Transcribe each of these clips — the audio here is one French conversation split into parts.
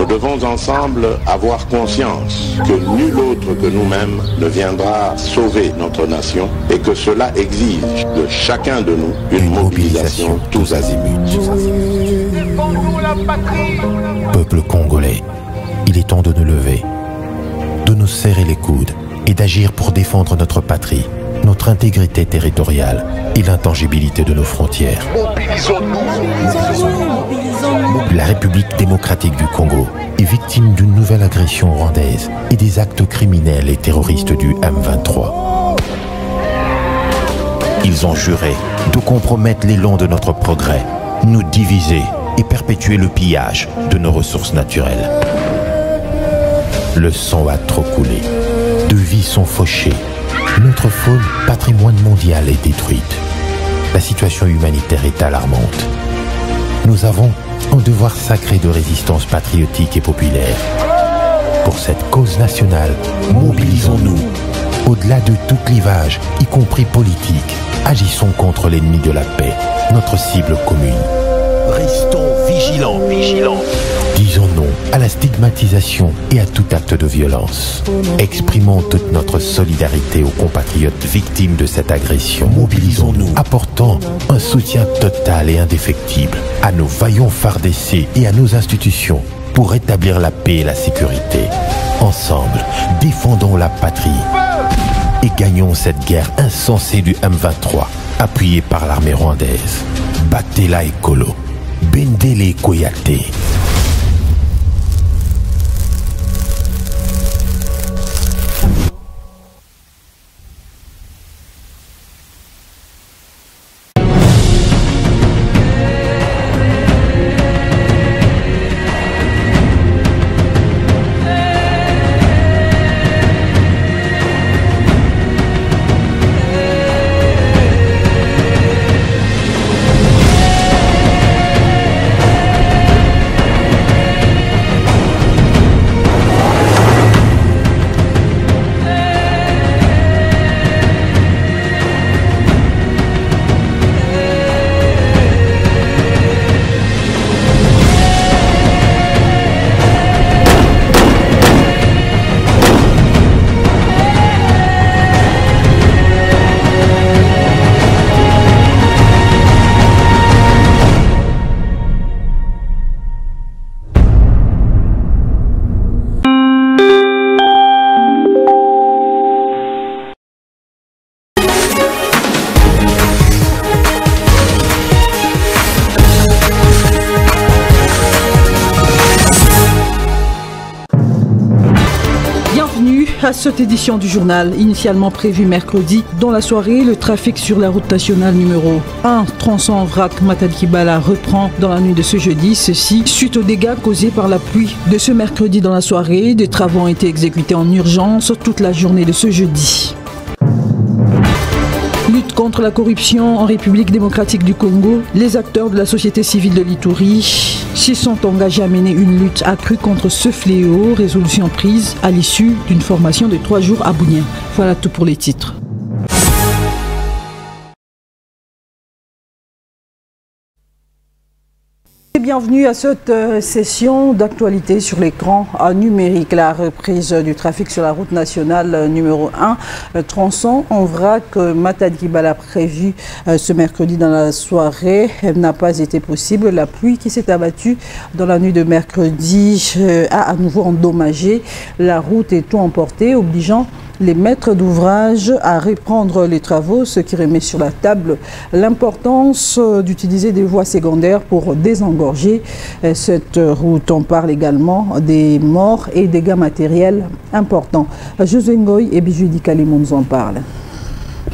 devons ensemble avoir conscience que nul autre que nous-mêmes ne viendra sauver notre nation et que cela exige de chacun de nous une mobilisation tous azimuts. Peuple congolais, il est temps de nous lever, de nous serrer les coudes et d'agir pour défendre notre patrie, notre intégrité territoriale et l'intangibilité de nos frontières. La République démocratique du Congo est victime d'une nouvelle agression rwandaise et des actes criminels et terroristes du M23. Ils ont juré de compromettre l'élan de notre progrès, nous diviser et perpétuer le pillage de nos ressources naturelles. Le sang a trop coulé, de vies sont fauchées, notre faune, patrimoine mondial, est détruite. La situation humanitaire est alarmante. Nous avons un devoir sacré de résistance patriotique et populaire. Pour cette cause nationale, mobilisons-nous. Au-delà de tout clivage, y compris politique, agissons contre l'ennemi de la paix, notre cible commune. Restons vigilants. Disons non à la stigmatisation et à tout acte de violence. Exprimons toute notre solidarité aux compatriotes victimes de cette agression. Mobilisons-nous, apportant un soutien total et indéfectible à nos vaillants FARDC et à nos institutions pour rétablir la paix et la sécurité. Ensemble, défendons la patrie et gagnons cette guerre insensée du M23, appuyée par l'armée rwandaise. Battez-la Ekolo, Bendele Koyate. À cette édition du journal, initialement prévue mercredi, dans la soirée, le trafic sur la route nationale numéro 1, tronçon Vrac Matadi-Kibala, reprend dans la nuit de ce jeudi. Ceci suite aux dégâts causés par la pluie de ce mercredi dans la soirée. Des travaux ont été exécutés en urgence toute la journée de ce jeudi. Lutte contre la corruption en République démocratique du Congo, les acteurs de la société civile de l'Ituri s'y sont engagés à mener une lutte accrue contre ce fléau, résolution prise à l'issue d'une formation de 3 jours à Bunia. Voilà tout pour les titres. Bienvenue à cette session d'actualité sur l'écran numérique. La reprise du trafic sur la route nationale numéro 1, tronçon en vrac Matadi-Kibala, prévue ce mercredi dans la soirée, n'a pas été possible. La pluie qui s'est abattue dans la nuit de mercredi a à nouveau endommagé la route et tout emporté, obligeant les maîtres d'ouvrage à reprendre les travaux, ce qui remet sur la table l'importance d'utiliser des voies secondaires pour désengorger cette route. On parle également des morts et dégâts matériels importants. José Ngoy et Bijou Dikalimou nous en parlent.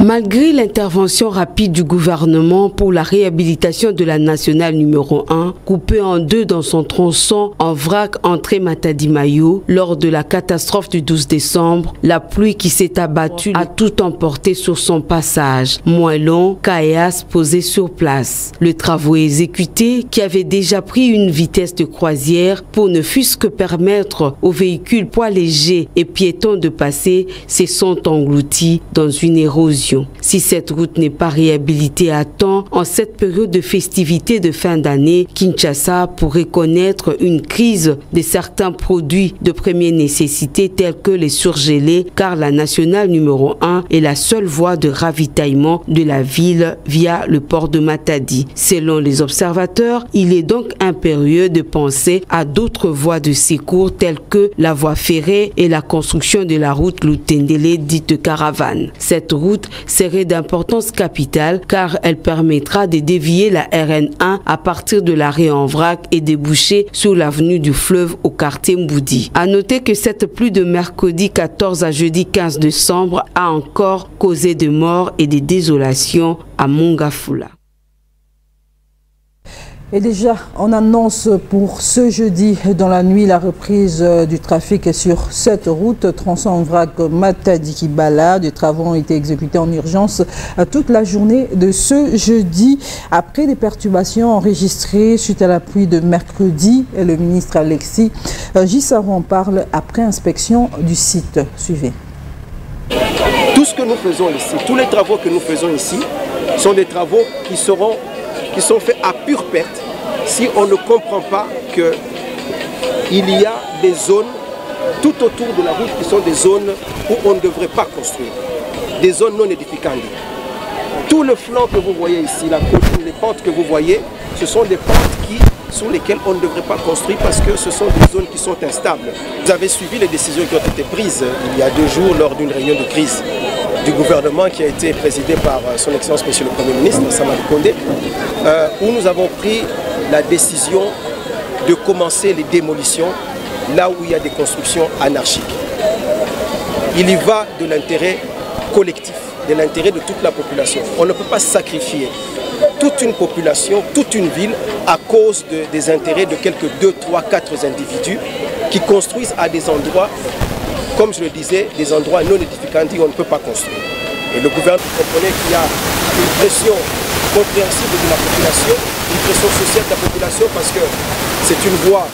Malgré l'intervention rapide du gouvernement pour la réhabilitation de la nationale numéro 1, coupée en deux dans son tronçon en vrac entrée Matadi-Mayo, lors de la catastrophe du 12 décembre, la pluie qui s'est abattue a tout emporté sur son passage. Moellons, caillasses posées sur place. Le travaux exécuté, qui avait déjà pris une vitesse de croisière pour ne fût-ce que permettre aux véhicules poids légers et piétons de passer, se sont engloutis dans une érosion solution. Si cette route n'est pas réhabilitée à temps, en cette période de festivités de fin d'année, Kinshasa pourrait connaître une crise de certains produits de première nécessité tels que les surgelés, car la nationale numéro 1 est la seule voie de ravitaillement de la ville via le port de Matadi. Selon les observateurs, il est donc impérieux de penser à d'autres voies de secours telles que la voie ferrée et la construction de la route Lutendele dite caravane. Cette route serait d'importance capitale car elle permettra de dévier la RN1 à partir de l'arrêt en vrac et déboucher sur l'avenue du fleuve au quartier Mboudi. À noter que cette pluie de mercredi 14 à jeudi 15 décembre a encore causé de morts et des désolations à Mongafula. Et déjà, on annonce pour ce jeudi dans la nuit la reprise du trafic sur cette route tronçon en vrac Matadi-Kibala. Des travaux ont été exécutés en urgence toute la journée de ce jeudi. Après des perturbations enregistrées suite à la pluie de mercredi, le ministre Alexis Gissaron parle après inspection du site. Suivez. Tout ce que nous faisons ici, tous les travaux que nous faisons ici, sont des travaux qui sont faits à pure perte si on ne comprend pas qu'il y a des zones tout autour de la route qui sont des zones où on ne devrait pas construire, des zones non édificantes. Tout le flanc que vous voyez ici, la colline, les pentes que vous voyez, ce sont des pentes sur lesquelles on ne devrait pas construire parce que ce sont des zones qui sont instables. Vous avez suivi les décisions qui ont été prises il y a 2 jours lors d'une réunion de crise du gouvernement qui a été présidé par son Excellence Monsieur le Premier ministre, Samari Kondé, où nous avons pris la décision de commencer les démolitions là où il y a des constructions anarchiques. Il y va de l'intérêt collectif, de l'intérêt de toute la population. On ne peut pas sacrifier toute une population, toute une ville à cause des intérêts de quelques 2, 3, 4 individus qui construisent à des endroits, comme je le disais, des endroits non édificants où on ne peut pas construire. Et le gouvernement comprenait qu'il y a une pression compréhensible de la population, une pression sociale de la population parce que c'est une voie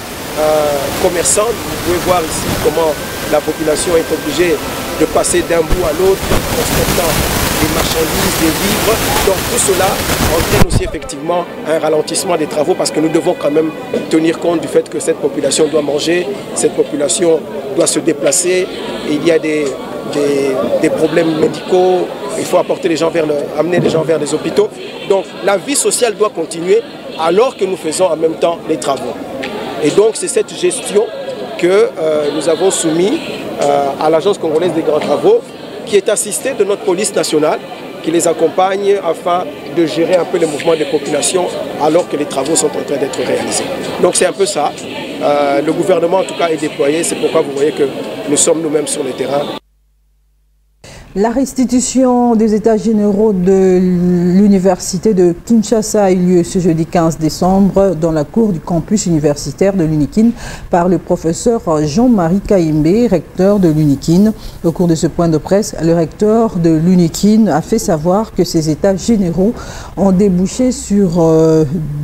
commerçante. Vous pouvez voir ici comment la population est obligée de passer d'un bout à l'autre, transportant des marchandises, des vivres. Donc tout cela entraîne aussi effectivement un ralentissement des travaux parce que nous devons quand même tenir compte du fait que cette population doit manger, cette population doit se déplacer. Et il y a des problèmes médicaux, il faut amener les gens vers les hôpitaux. Donc la vie sociale doit continuer alors que nous faisons en même temps les travaux. Et donc c'est cette gestion que nous avons soumis à l'Agence congolaise des grands travaux, qui est assistée de notre police nationale, qui les accompagne afin de gérer un peu les mouvements des populations alors que les travaux sont en train d'être réalisés. Donc c'est un peu ça. Le gouvernement en tout cas est déployé, c'est pourquoi vous voyez que nous sommes nous-mêmes sur le terrain. La restitution des états généraux de l'université de Kinshasa a eu lieu ce jeudi 15 décembre dans la cour du campus universitaire de l'UNIKIN par le professeur Jean-Marie Kayembe, recteur de l'UNIKIN. Au cours de ce point de presse, le recteur de l'UNIKIN a fait savoir que ces états généraux ont débouché sur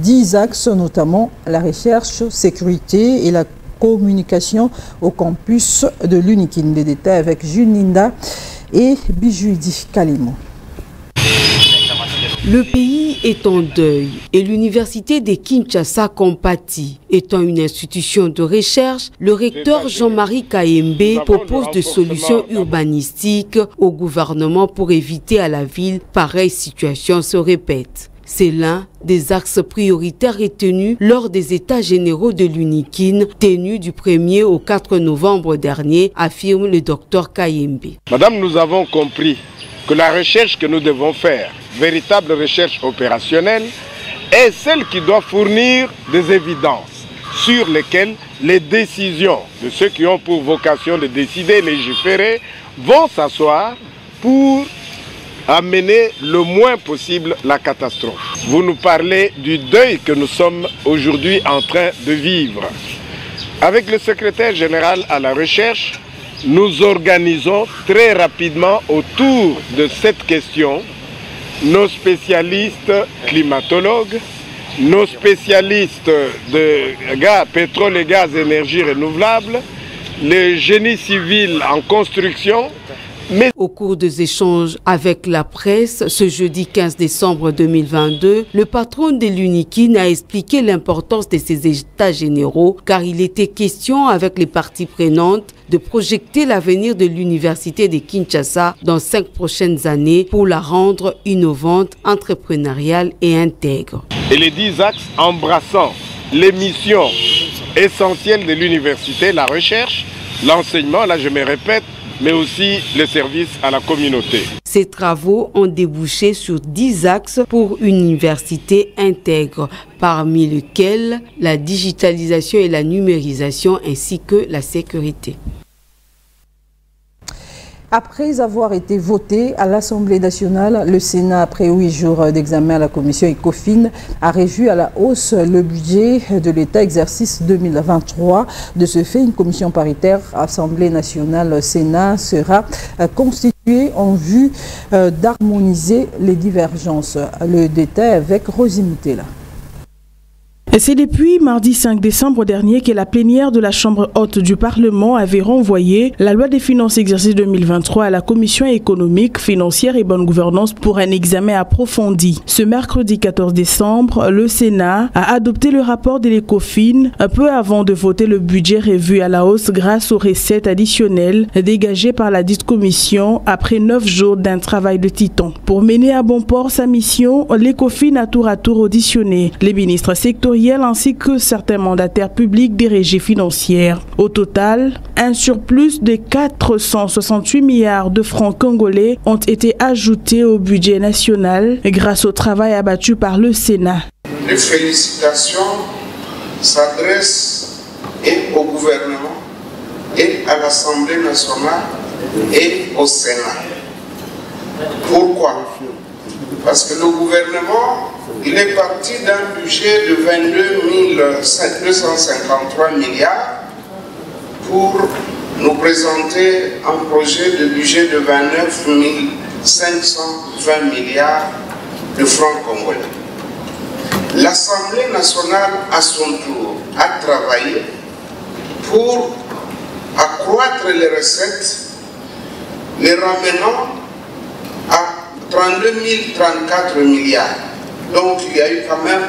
10 axes, notamment la recherche, sécurité et la communication au campus de l'UNIKIN. Des détails avec Jules Ninda et Bijoudi Kalimo. Le pays est en deuil et l'université de Kinshasa compatit. Étant une institution de recherche, le recteur Jean-Marie Kayembe propose des solutions urbanistiques au gouvernement pour éviter à la ville pareille situation se répète. C'est l'un des axes prioritaires retenus lors des états généraux de l'UNIKIN tenus du 1er au 4 novembre dernier, affirme le docteur Kayembe. Madame, nous avons compris que la recherche que nous devons faire, véritable recherche opérationnelle, est celle qui doit fournir des évidences sur lesquelles les décisions de ceux qui ont pour vocation de décider, légiférer, vont s'asseoir pour amener le moins possible la catastrophe. Vous nous parlez du deuil que nous sommes aujourd'hui en train de vivre. Avec le secrétaire général à la recherche, nous organisons très rapidement autour de cette question nos spécialistes climatologues, nos spécialistes de pétrole et gaz, énergie renouvelable, le génie civil en construction Mais au cours des échanges avec la presse, ce jeudi 15 décembre 2022, le patron de l'UNIKIN a expliqué l'importance de ces états généraux car il était question avec les parties prenantes de projeter l'avenir de l'université de Kinshasa dans 5 prochaines années pour la rendre innovante, entrepreneuriale et intègre. Et les 10 axes embrassant les missions essentielles de l'université, la recherche, l'enseignement, là je me répète, mais aussi les services à la communauté. Ces travaux ont débouché sur 10 axes pour une université intègre, parmi lesquels la digitalisation et la numérisation ainsi que la sécurité. Après avoir été voté à l'Assemblée nationale, le Sénat, après 8 jours d'examen à la commission ECOFIN, a revu à la hausse le budget de l'État exercice 2023. De ce fait, une commission paritaire Assemblée nationale Sénat sera constituée en vue d'harmoniser les divergences. Le détail avec Rosie Moutela. C'est depuis mardi 5 décembre dernier que la plénière de la Chambre haute du Parlement avait renvoyé la loi des finances exercice 2023 à la Commission économique, financière et bonne gouvernance pour un examen approfondi. Ce mercredi 14 décembre, le Sénat a adopté le rapport de l'ECOFIN un peu avant de voter le budget revu à la hausse grâce aux recettes additionnelles dégagées par la dite commission après 9 jours d'un travail de titan. Pour mener à bon port sa mission, l'ECOFIN a tour à tour auditionné les ministres sectoriels ainsi que certains mandataires publics des régies financières. Au total, un surplus de 468 milliards de francs congolais ont été ajoutés au budget national grâce au travail abattu par le Sénat. Les félicitations s'adressent et au gouvernement et à l'Assemblée nationale et au Sénat. Pourquoi? Parce que le gouvernement, il est parti d'un budget de 22 253 milliards pour nous présenter un projet de budget de 29 520 milliards de francs congolais. L'Assemblée nationale, à son tour, a travaillé pour accroître les recettes, les ramenant à 32 034 milliards. Donc il y a eu quand même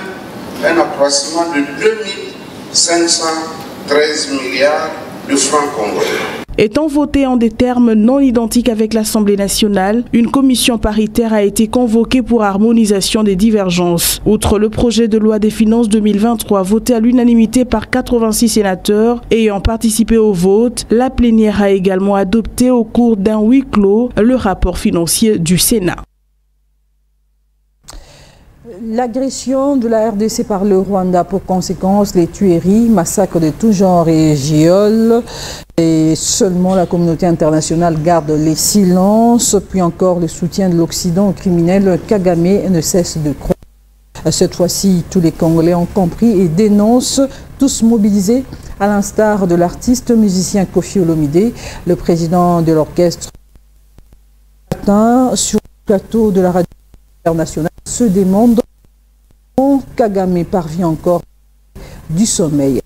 un accroissement de 2513 milliards de francs congolais. Étant voté en des termes non identiques avec l'Assemblée nationale, une commission paritaire a été convoquée pour harmonisation des divergences. Outre le projet de loi des finances 2023 voté à l'unanimité par 86 sénateurs ayant participé au vote, la plénière a également adopté au cours d'un huis clos le rapport financier du Sénat. L'agression de la RDC par le Rwanda pour conséquence les tueries, massacres de tout genre et viols. Et seulement la communauté internationale garde les silences, puis encore le soutien de l'Occident aux criminels. Kagame ne cesse de croire. Cette fois-ci, tous les Congolais ont compris et dénoncent, tous mobilisés, à l'instar de l'artiste musicien Koffi Olomide, le président de l'orchestre sur le plateau de la radio internationale se demande comment Kagame parvient encore du sommeil.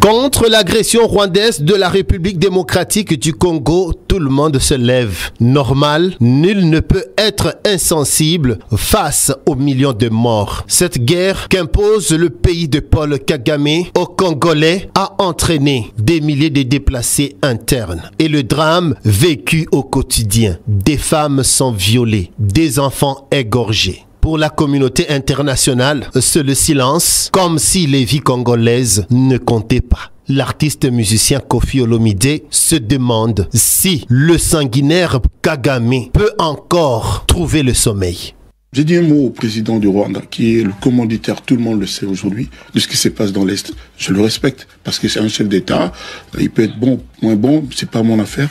Contre l'agression rwandaise de la République démocratique du Congo, tout le monde se lève. Normal, nul ne peut être insensible face aux millions de morts. Cette guerre qu'impose le pays de Paul Kagame aux Congolais a entraîné des milliers de déplacés internes. Et le drame vécu au quotidien. Des femmes sont violées, des enfants égorgés. Pour la communauté internationale, c'est le silence, comme si les vies congolaises ne comptaient pas. L'artiste musicien Koffi Olomide se demande si le sanguinaire Kagame peut encore trouver le sommeil. J'ai dit un mot au président du Rwanda, qui est le commanditaire, tout le monde le sait aujourd'hui, de ce qui se passe dans l'Est. Je le respecte, parce que c'est un chef d'État, il peut être bon, moins bon, c'est pas mon affaire,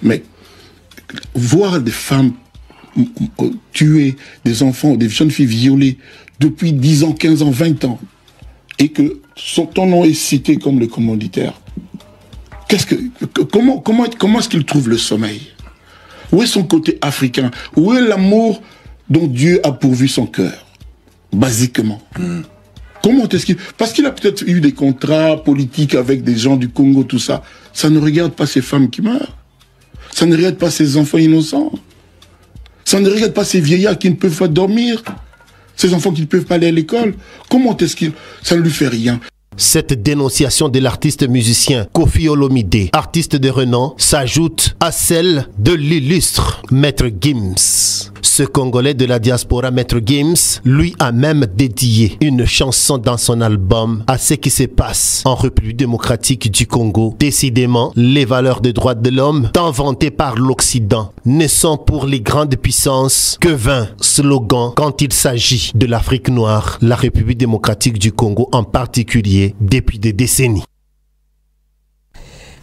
mais voir des femmes tuer, des enfants, des jeunes filles violées depuis 10 ans, 15 ans, 20 ans, et que ton nom est cité comme le commanditaire. Comment est-ce qu'il trouve le sommeil? Où est son côté africain? Où est l'amour dont Dieu a pourvu son cœur? Basiquement. Comment est-ce qu'il... Parce qu'il a peut-être eu des contrats politiques avec des gens du Congo, tout ça. Ça ne regarde pas ces femmes qui meurent. Ça ne regarde pas ces enfants innocents. Ça ne regarde pas ces vieillards qui ne peuvent pas dormir. Ces enfants qui ne peuvent pas aller à l'école. Comment est-ce que ça ne lui fait rien? Cette dénonciation de l'artiste musicien Koffi Olomide, artiste de renom, s'ajoute à celle de l'illustre Maître Gims. Ce Congolais de la diaspora, Maître Gims, lui a même dédié une chanson dans son album à ce qui se passe en République démocratique du Congo. Décidément, les valeurs des droits de l'homme, tant vantées par l'Occident, ne sont pour les grandes puissances que vains slogans quand il s'agit de l'Afrique noire, la République démocratique du Congo en particulier, depuis des décennies.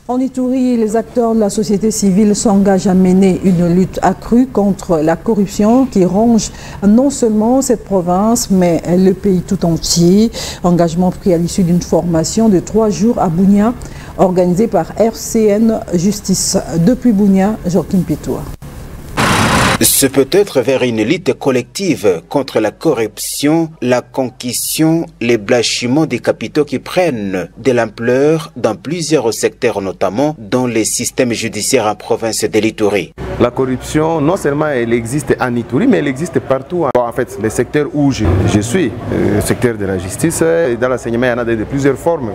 En Ituri, les acteurs de la société civile s'engagent à mener une lutte accrue contre la corruption qui ronge non seulement cette province, mais le pays tout entier. Engagement pris à l'issue d'une formation de 3 jours à Bunia, organisée par RCN Justice. Depuis Bunia, Joachim Pitoa. Ce peut être vers une lutte collective contre la corruption, la concussion, les blanchiments des capitaux qui prennent de l'ampleur dans plusieurs secteurs, notamment dans les systèmes judiciaires en province de l'Ituri. La corruption, non seulement elle existe en Ituri, mais elle existe partout. En fait, les secteurs où je suis, le secteur de la justice, et dans l'enseignement, il y en a de plusieurs formes.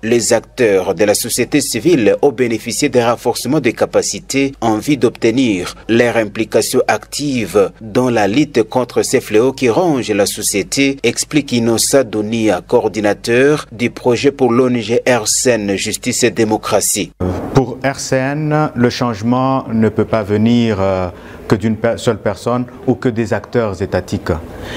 Les acteurs de la société civile ont bénéficié des renforcements de capacités en vue d'obtenir leur implication active dans la lutte contre ces fléaux qui rongent la société, explique Inosa Donia, coordinateur du projet pour l'ONG RCN Justice et Démocratie. Pour RCN, le changement ne peut pas venir que d'une seule personne ou que des acteurs étatiques.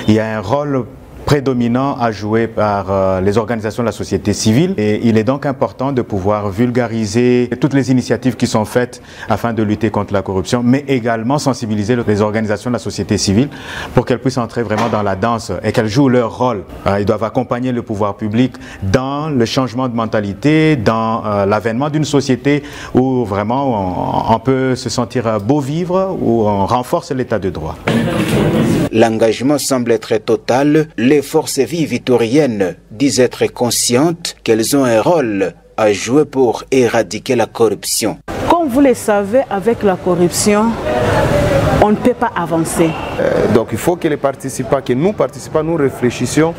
Il y a un rôle prédominant à jouer par les organisations de la société civile et il est donc important de pouvoir vulgariser toutes les initiatives qui sont faites afin de lutter contre la corruption, mais également sensibiliser les organisations de la société civile pour qu'elles puissent entrer vraiment dans la danse et qu'elles jouent leur rôle. Ils doivent accompagner le pouvoir public dans le changement de mentalité, dans l'avènement d'une société où vraiment on peut se sentir beau vivre, où on renforce l'état de droit. L'engagement semble être total. Les forces vives itoriennes disent être conscientes qu'elles ont un rôle à jouer pour éradiquer la corruption. Comme vous le savez, avec la corruption, on ne peut pas avancer. Donc il faut que les participants, que nous participants, nous réfléchissions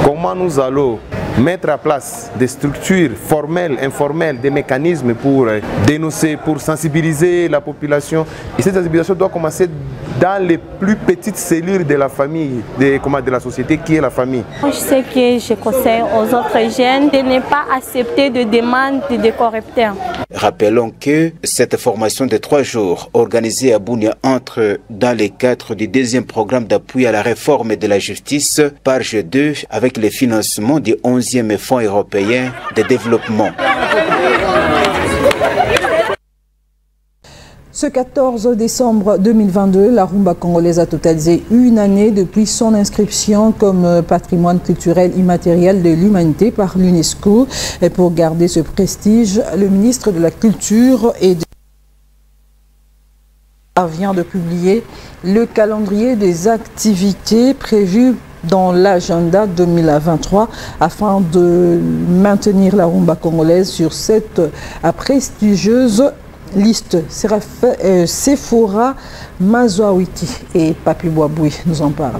comment nous allons mettre à place des structures formelles, informelles, des mécanismes pour dénoncer, pour sensibiliser la population. Et cette sensibilisation doit commencer dans les plus petites cellules de la famille, de la société qui est la famille. Je sais que je conseille aux autres jeunes de ne pas accepter de demandes des corrupteurs. Rappelons que cette formation de 3 jours organisée à Bunia entre dans le cadre du 2e programme d'appui à la réforme de la justice, page 2, avec le financement du 11e Fonds européen de développement. Ce 14 décembre 2022, la rumba congolaise a totalisé 1 année depuis son inscription comme patrimoine culturel immatériel de l'humanité par l'UNESCO. Et pour garder ce prestige, le ministre de la Culture vient de publier le calendrier des activités prévues dans l'agenda 2023 afin de maintenir la rumba congolaise sur cette prestigieuse liste. Sephora Mazouawiti et Papi Boaboui nous en parlent.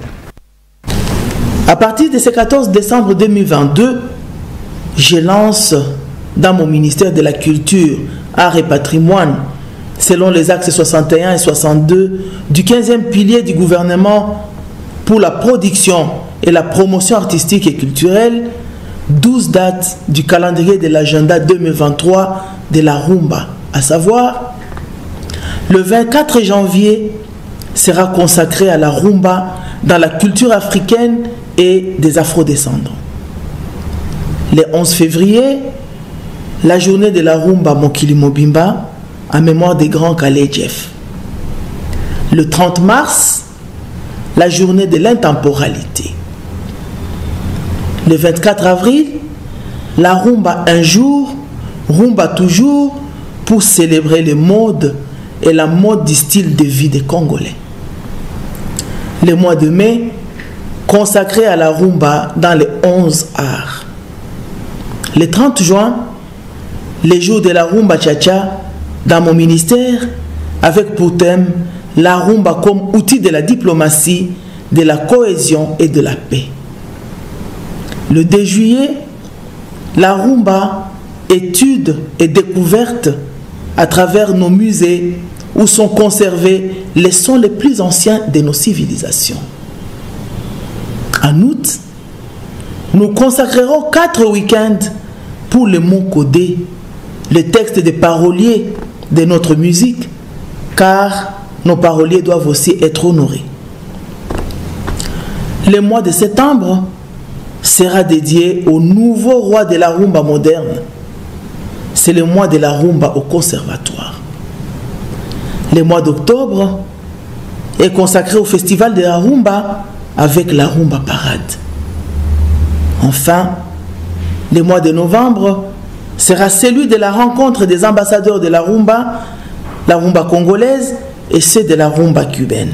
À partir de ce 14 décembre 2022, je lance dans mon ministère de la Culture, Art et Patrimoine, selon les axes 61 et 62 du 15e pilier du gouvernement pour la production et la promotion artistique et culturelle, 12 dates du calendrier de l'agenda 2023 de la rumba. À savoir, le 24 janvier sera consacré à la rumba dans la culture africaine et des afrodescendants. Le 11 février, la journée de la rumba Mokili Mobimba en mémoire des grands Kale Jeff. Le 30 mars, la journée de l'intemporalité. Le 24 avril, la rumba un jour, rumba toujours, pour célébrer les modes et la mode du style de vie des Congolais. Le mois de mai, consacré à la rumba dans les 11 arts. Le 30 juin, les jours de la rumba cha-cha, dans mon ministère, avec pour thème la rumba comme outil de la diplomatie, de la cohésion et de la paix. Le 2 juillet, la rumba, étude et découverte à travers nos musées où sont conservés les sons les plus anciens de nos civilisations. En août, nous consacrerons 4 week-ends pour le mot codé, le texte des paroliers de notre musique, car nos paroliers doivent aussi être honorés. Le mois de septembre sera dédié au nouveau roi de la rumba moderne. C'est le mois de la rumba au conservatoire. Le mois d'octobre est consacré au festival de la rumba avec la rumba parade. Enfin, le mois de novembre sera celui de la rencontre des ambassadeurs de la rumba congolaise et ceux de la rumba cubaine.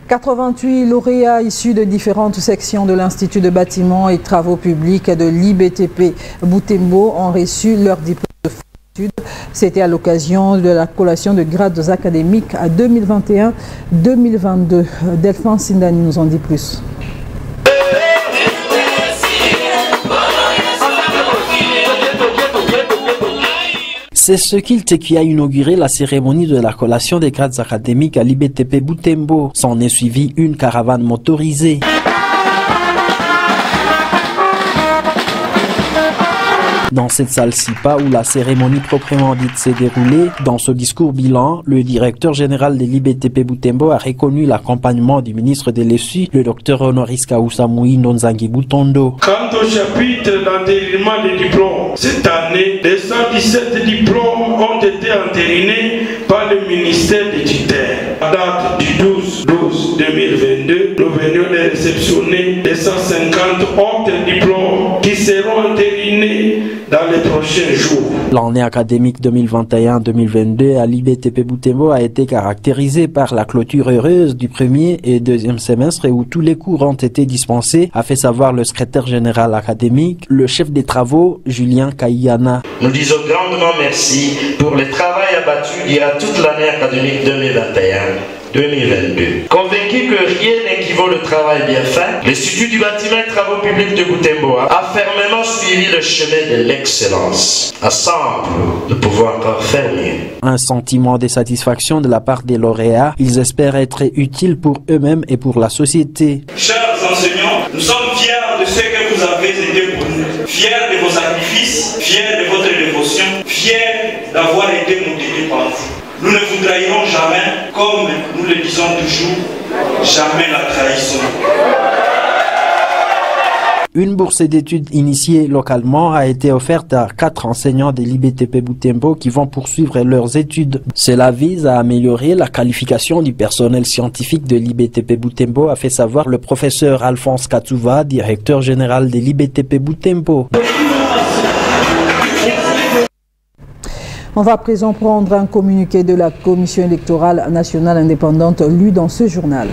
88 lauréats issus de différentes sections de l'Institut de bâtiments et travaux publics de l'IBTP Butembo ont reçu leur diplôme de fin d'études. C'était à l'occasion de la collation de grades académiques à 2021-2022. Delphine Sindani nous en dit plus. C'est ce qui a inauguré la cérémonie de la collation des grades académiques à l'IBTP Butembo. S'en est suivi une caravane motorisée. Dans cette salle SIPA où la cérémonie proprement dite s'est déroulée, dans ce discours bilan, le directeur général de l'IBTP Butembo a reconnu l'accompagnement du ministre de l'ESU, le docteur honoris causa Muindo Nzangi Butondo. Quant au chapitre d'entérinement des diplômes, cette année, les 117 diplômes ont été entérinés par le ministère des tuteurs. À date du 12/12/2022, nous venions de réceptionner les 150 autres diplômes qui seront entérinés dans les prochains jours. L'année académique 2021-2022 à l'IBTP Butembo a été caractérisée par la clôture heureuse du premier et deuxième semestre où tous les cours ont été dispensés, a fait savoir le secrétaire général académique, le chef des travaux, Julien Kaiyana. Nous disons grandement merci pour le travail abattu durant toute l'année académique 2021-2022. Convaincu que rien n'équivaut le travail bien fait, l'Institut du bâtiment et travaux publics de Butembo a fermement suivi le chemin de l'excellence. Ensemble, nous pouvons encore faire mieux. Un sentiment de satisfaction de la part des lauréats, ils espèrent être utiles pour eux-mêmes et pour la société. Chers enseignants, nous sommes fiers de ce que vous avez été pour nous, fiers de vos sacrifices, fiers de votre dévotion, fiers d'avoir été motivés par vous. Nous ne vous trahirons jamais, comme nous le disons toujours, jamais la trahison. Une bourse d'études initiée localement a été offerte à 4 enseignants de l'IBTP Butembo qui vont poursuivre leurs études. Cela vise à améliorer la qualification du personnel scientifique de l'IBTP Butembo, a fait savoir le professeur Alphonse Katouva, directeur général de l'IBTP Butembo. On va à présent prendre un communiqué de la Commission électorale nationale indépendante lu dans ce journal.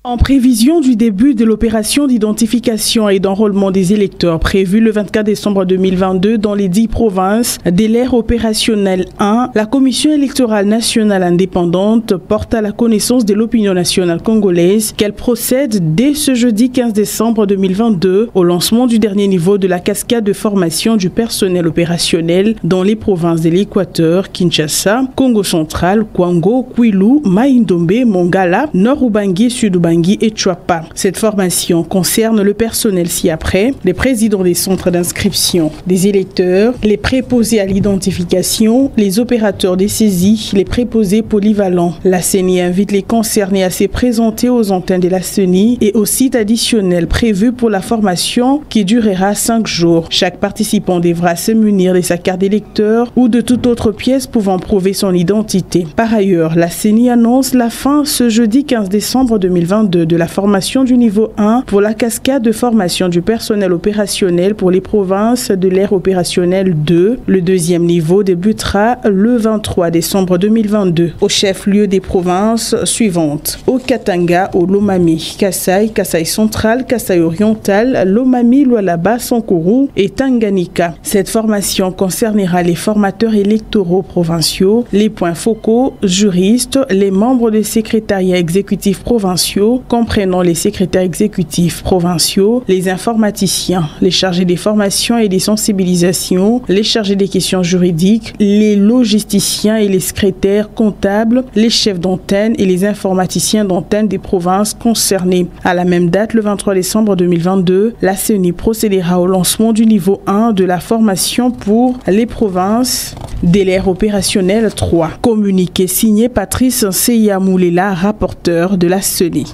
En prévision du début de l'opération d'identification et d'enrôlement des électeurs prévue le 24 décembre 2022 dans les 10 provinces de l'ère opérationnelle 1, la Commission électorale nationale indépendante porte à la connaissance de l'opinion nationale congolaise qu'elle procède dès ce jeudi 15 décembre 2022 au lancement du dernier niveau de la cascade de formation du personnel opérationnel dans les provinces de l'Équateur, Kinshasa, Congo central, Kwango, Kwilu, Maïndombe, Mongala, Nord-Ubangi, Sud-Ubangi et Chouapa. Cette formation concerne le personnel ci-après, les présidents des centres d'inscription des électeurs, les préposés à l'identification, les opérateurs des saisies, les préposés polyvalents. La CENI invite les concernés à se présenter aux antennes de la CENI et au site additionnel prévu pour la formation qui durera 5 jours. Chaque participant devra se munir de sa carte d'électeur ou de toute autre pièce pouvant prouver son identité. Par ailleurs, la CENI annonce la fin ce jeudi 15 décembre 2022 2022 de la formation du niveau 1 pour la cascade de formation du personnel opérationnel pour les provinces de l'ère opérationnelle 2. Le deuxième niveau débutera le 23 décembre 2022 au chef-lieu des provinces suivantes: au Katanga, au Lomami, Kasai, Kasai central, Kasai oriental, Lomami, Lualaba, Sankuru et Tanganyika. Cette formation concernera les formateurs électoraux provinciaux, les points focaux, juristes, les membres des secrétariats exécutifs provinciaux, comprenant les secrétaires exécutifs provinciaux, les informaticiens, les chargés des formations et des sensibilisations, les chargés des questions juridiques, les logisticiens et les secrétaires comptables, les chefs d'antenne et les informaticiens d'antenne des provinces concernées. À la même date, le 23 décembre 2022, la CENI procédera au lancement du niveau 1 de la formation pour les provinces de l'ère opérationnelle 3. Communiqué signé Patrice Seyamoulela, rapporteur de la CENI.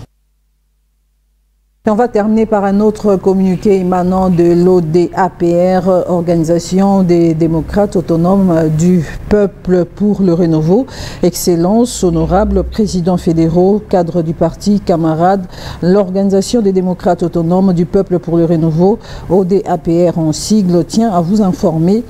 On va terminer par un autre communiqué émanant de l'ODAPR, Organisation des démocrates autonomes du peuple pour le renouveau. Excellence, honorable président fédéraux, cadre du parti, camarades, l'Organisation des démocrates autonomes du peuple pour le renouveau, ODAPR en sigle, tient à vous informer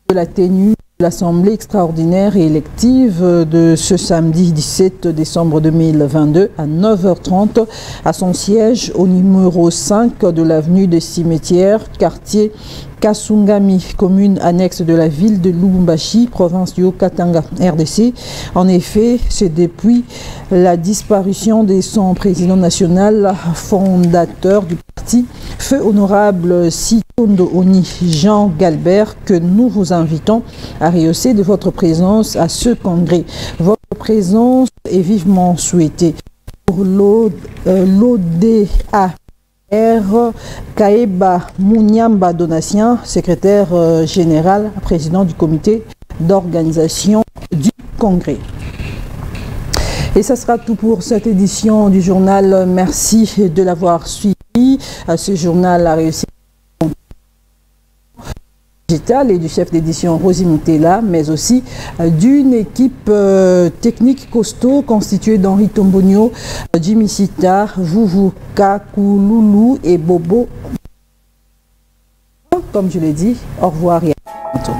de la tenue de l'Assemblée extraordinaire et élective de ce samedi 17 décembre 2022 à 9h30 à son siège au numéro 5 de l'avenue des Cimetières, quartier Kasungami, commune annexe de la ville de Lubumbashi, province du Haut-Katanga, RDC. En effet, c'est depuis la disparition de son président national, fondateur du parti, feu honorable Sitondo Oni Jean Galbert, que nous vous invitons à rehausser de votre présence à ce congrès. Votre présence est vivement souhaitée. Pour l'ODA, Kaeba Munyamba Donatien, secrétaire général, président du comité d'organisation du congrès. Et ça sera tout pour cette édition du journal. Merci de l'avoir suivi. Ce journal a réussi et du chef d'édition Rosie Moutela, mais aussi d'une équipe technique costaud constituée d'Henri Tombonio, Jimmy Sita, Vuvu Kakouloulou et Bobo. Comme je l'ai dit, au revoir et à bientôt.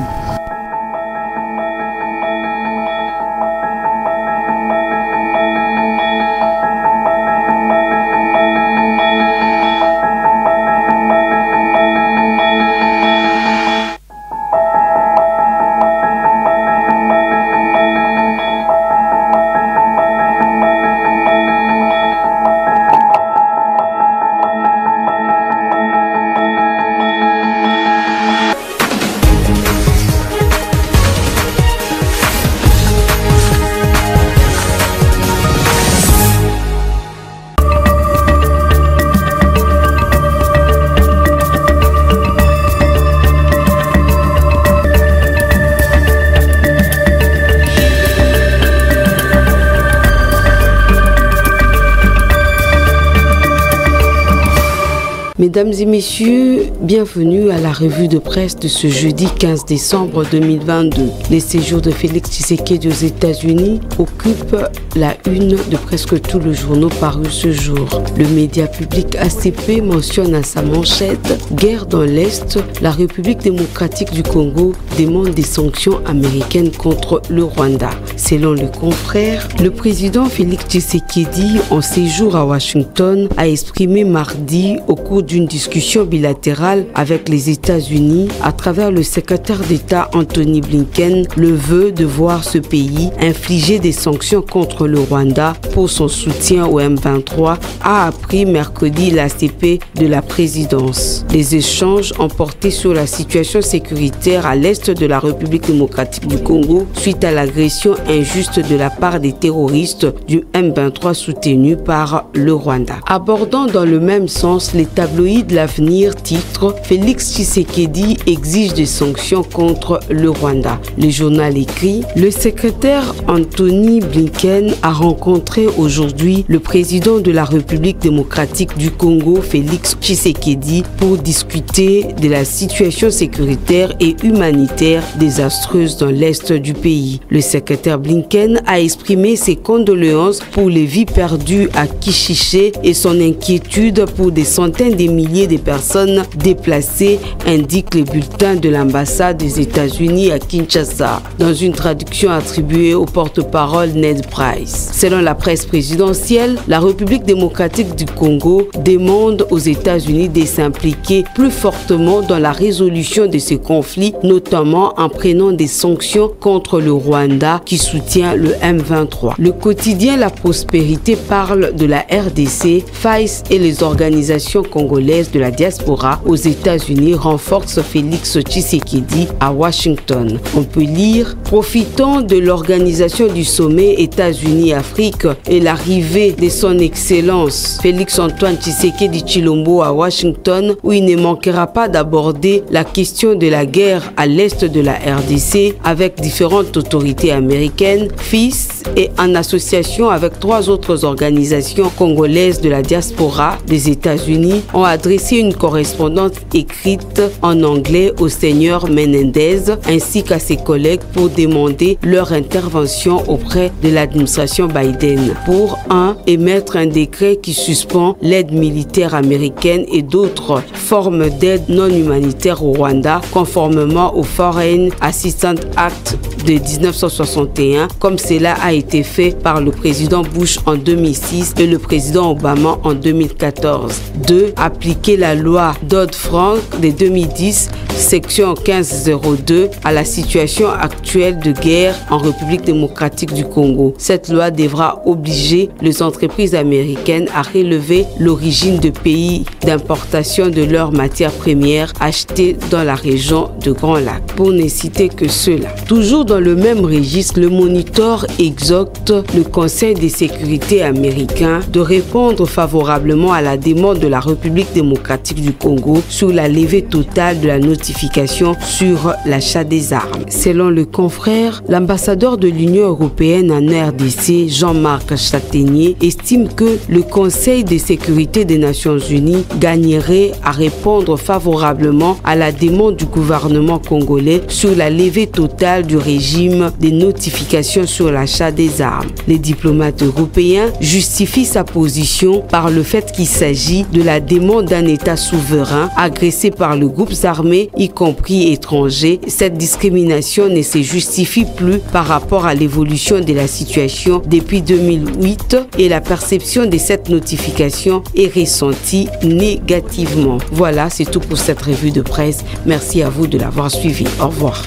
Mesdames et messieurs, bienvenue à la revue de presse de ce jeudi 15 décembre 2022. Les séjours de Félix Tshisekedi aux États-Unis occupent la une de presque tous les journaux parus ce jour. Le média public ACP mentionne à sa manchette « Guerre dans l'Est, la République démocratique du Congo demande des sanctions américaines contre le Rwanda ». Selon le confrère, le président Félix Tshisekedi, en séjour à Washington, a exprimé mardi au cours d'une discussion bilatérale avec les États-Unis à travers le secrétaire d'État Anthony Blinken le vœu de voir ce pays infliger des sanctions contre le Rwanda pour son soutien au M23, a appris mercredi l'ACP de la présidence. Les échanges ont porté sur la situation sécuritaire à l'est de la République démocratique du Congo suite à l'agression injuste de la part des terroristes du M23 soutenus par le Rwanda. Abordant dans le même sens les tabloïds de l'avenir titre « Félix Tshisekedi exige des sanctions contre le Rwanda ». Le journal écrit « Le secrétaire Anthony Blinken a rencontré aujourd'hui le président de la République démocratique du Congo, Félix Tshisekedi, pour discuter de la situation sécuritaire et humanitaire désastreuse dans l'est du pays. Le secrétaire secrétaire Blinken a exprimé ses condoléances pour les vies perdues à Kishiché et son inquiétude pour des centaines de milliers de personnes déplacées, indiquent les bulletins de l'ambassade des États-Unis à Kinshasa, dans une traduction attribuée au porte-parole Ned Price. Selon la presse présidentielle, la République démocratique du Congo demande aux États-Unis de s'impliquer plus fortement dans la résolution de ce conflit, notamment en prenant des sanctions contre le Rwanda qui soutient le M23. Le quotidien La Prospérité parle de la RDC, FAIS et les organisations congolaises de la diaspora aux États-Unis renforcent Félix Tshisekedi à Washington. On peut lire: profitant de l'organisation du sommet États-Unis-Afrique et l'arrivée de son Excellence Félix-Antoine Tshisekedi Tshilombo à Washington, où il ne manquera pas d'aborder la question de la guerre à l'est de la RDC avec différentes autorités américaines, FIS, et en association avec 3 autres organisations congolaises de la diaspora des États-Unis, ont adressé une correspondance écrite en anglais au seigneur Menendez ainsi qu'à ses collègues pour demander leur intervention auprès de l'administration Biden pour émettre un décret qui suspend l'aide militaire américaine et d'autres formes d'aide non humanitaire au Rwanda conformément au Foreign Assistance Act de 1961, comme cela a été fait par le président Bush en 2006 et le président Obama en 2014. 2. Appliquer la loi Dodd-Frank de 2010, section 1502, à la situation actuelle de guerre en République démocratique du Congo. Cette loi devra obliger les entreprises américaines à relever l'origine de pays d'importation de leurs matières premières achetées dans la région de Grand Lac, pour ne citer que cela. Toujours dans le même registre, le Monitor exhorte le Conseil de sécurité américain de répondre favorablement à la demande de la République démocratique du Congo sur la levée totale de la notification sur l'achat des armes. Selon le confrère, l'ambassadeur de l'Union européenne en RDC, Jean-Marc Châtaignier, estime que le Conseil de sécurité des Nations Unies gagnerait à répondre favorablement à la demande du gouvernement congolais sur la levée totale du régime des notifications sur l'achat des armes. Les diplomates européens justifient sa position par le fait qu'il s'agit de la demande d'un État souverain agressé par le groupe armé, y compris étrangers. Cette discrimination ne se justifie plus par rapport à l'évolution de la situation depuis 2008 et la perception de cette notification est ressentie négativement. Voilà, c'est tout pour cette revue de presse. Merci à vous de l'avoir suivi. Au revoir.